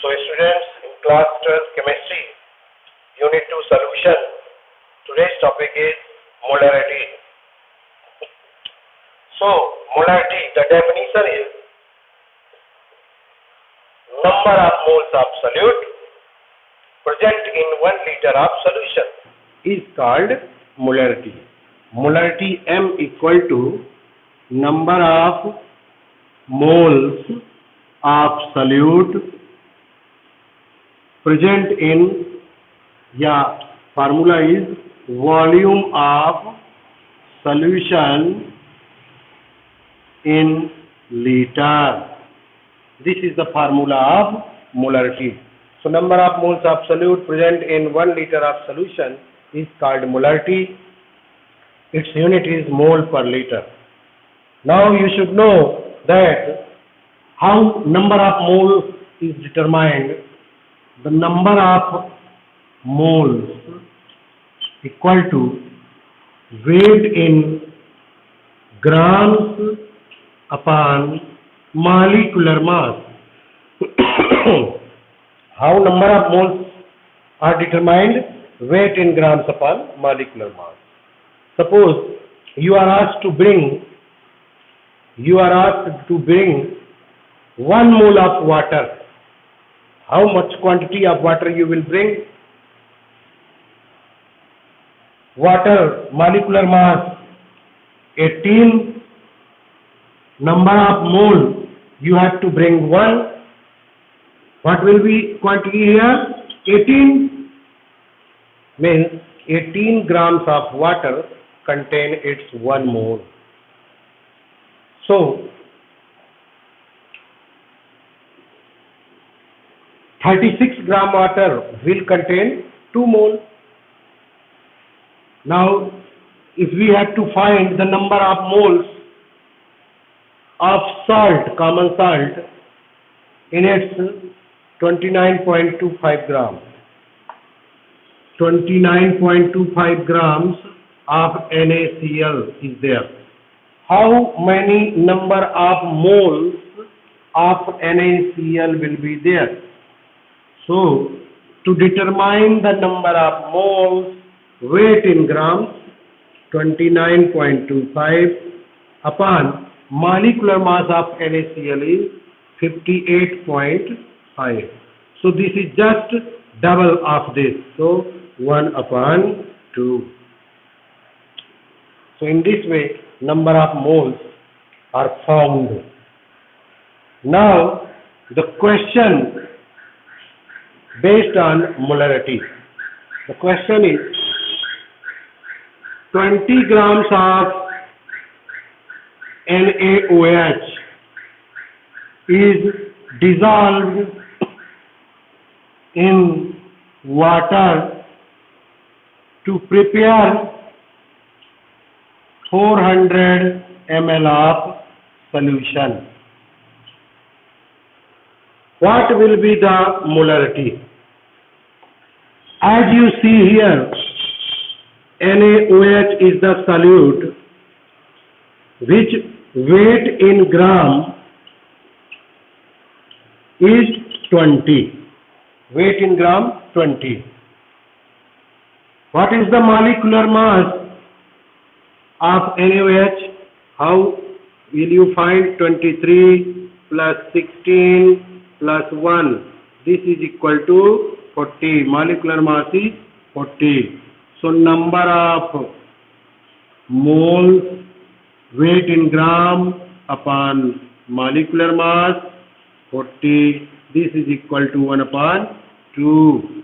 So students, in class 12 chemistry, unit 2 solution, today's topic is molarity. So molarity, the definition is number of moles of solute present in 1 liter of solution is called molarity. Molarity M equal to number of moles of solute present in, formula is volume of solution in liter. This is the formula of molarity. So number of moles of solute present in 1 liter of solution is called molarity. Its unit is mole per liter. Now you should know that how number of moles is determined. The number of moles equal to weight in grams upon molecular mass. How number of moles are determined? Weight in grams upon molecular mass. Suppose you are asked to bring 1 mole of water. How much quantity of water you will bring? Water molecular mass 18. Number of mole you have to bring 1. What will be quantity here? 18. Means 18 grams of water contain its 1 mole. So 36 gram water will contain 2 mole. Now if we have to find the number of moles of salt, common salt, in its 29.25 grams. 29.25 grams of NaCl is there. How many number of moles of NaCl will be there? So, to determine the number of moles, weight in grams, 29.25 upon molecular mass of NaCl is 58.5. So, this is just double of this. So, 1 upon 2. So, in this way, number of moles are found. Now, the question based on molarity. The question is 20 grams of NaOH is dissolved in water to prepare 400 ml of solution. What will be the molarity? As you see here, NaOH is the solute which weight in gram is 20. Weight in gram 20. What is the molecular mass of NaOH? How will you find 23 plus 16 plus 1? This is equal to 40. Molecular mass is 40. So number of moles, weight in gram upon molecular mass 40. This is equal to 1 upon 2.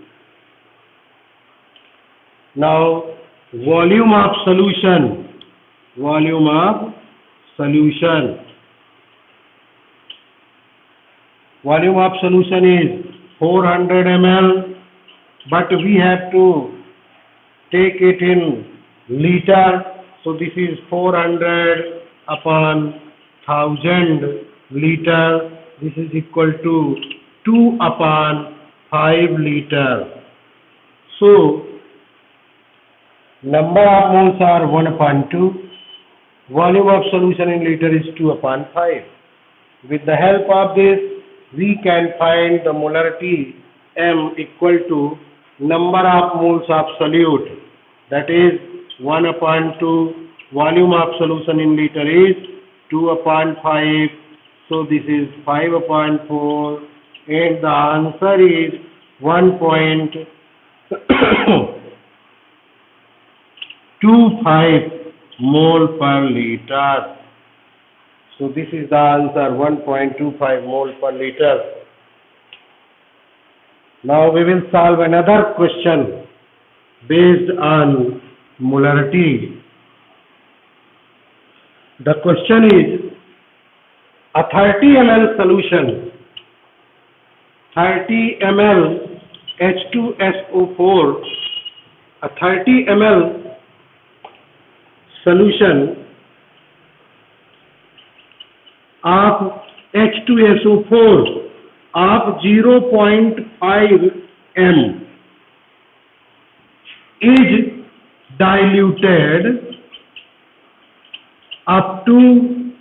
Now volume of solution. Volume of solution. Volume of solution is 400 ml, but we have to take it in liter. So this is 400 upon 1000 liter. This is equal to 2 upon 5 liter. So number of moles are 1 upon 2. Volume of solution in liter is 2 upon 5. With the help of this, we can find the molarity M equal to number of moles of solute, that is 1 upon 2, volume of solution in liter is 2 upon 5, so this is 5 upon 4, and the answer is 1.25 mole per liter. So this is the answer, 1.25 mole per liter. Now we will solve another question based on molarity. The question is, a 30 ml solution, 30 ml H2SO4, a 30 ml solution of H2SO4 of 0.5 m is diluted up to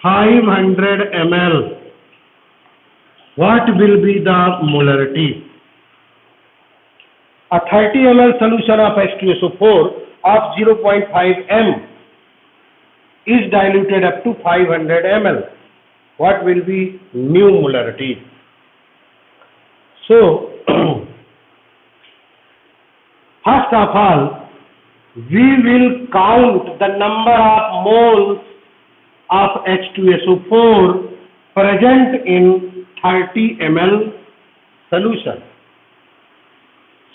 500 ml. What will be the molarity? A 30 ml solution of H2SO4 of 0.5 m is diluted up to 500 ml. What will be new molarity? So, first of all, we will count the number of moles of H2SO4 present in 30 ml solution.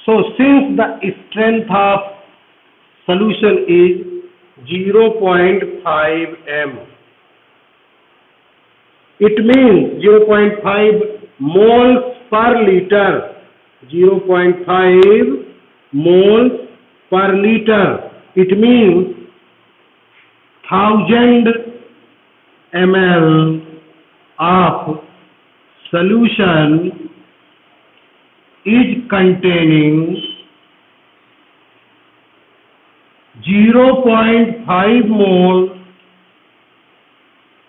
So, since the strength of solution is 0.5 m, it means 0.5 moles per liter, 0.5 moles per liter. It means 1000 ml of solution is containing 0.5 mole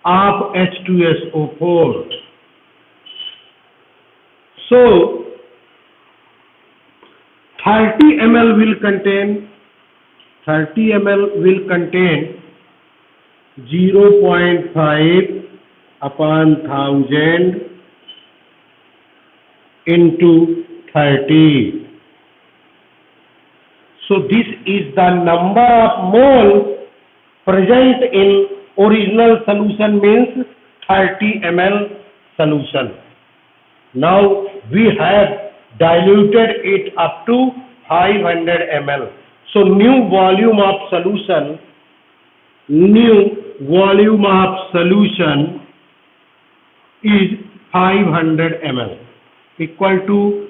of H2SO4. So, 30 ml will contain 0.5 upon 1000 into 30. So this is the number of moles present in original solution, means 30 ml solution. Now we have diluted it up to 500 ml. So new volume of solution is 500 ml, equal to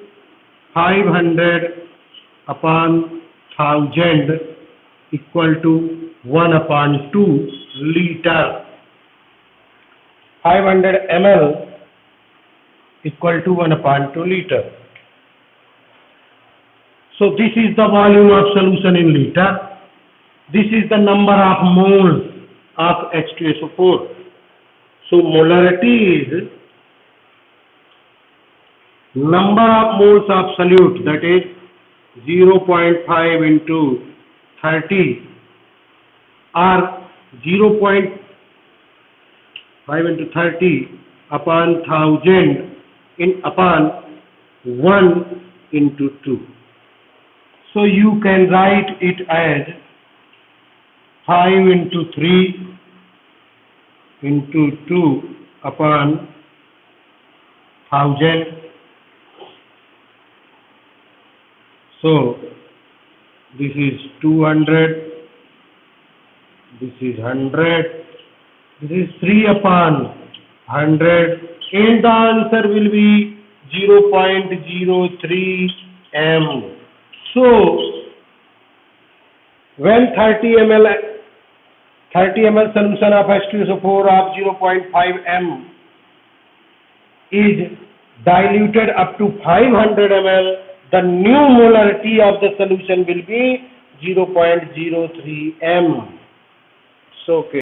500 upon 1000 equal to 1 upon 2 liter. 500 ml equal to 1 upon 2 liter. So this is the volume of solution in liter. This is the number of moles of H2SO4. So molarity is number of moles of solute, that is 0.5 into 30 or 0.5 into 30 upon 1000 upon 1 into 2. So you can write it as 5 into 3 into 2 upon 1000. So this is 200, this is 100, this is 3 upon 100, and the answer will be 0.03 m. So when 30 ml solution of H2SO4 of 0.5 m is diluted up to 500 ml, the new molarity of the solution will be 0.03 m. So, okay.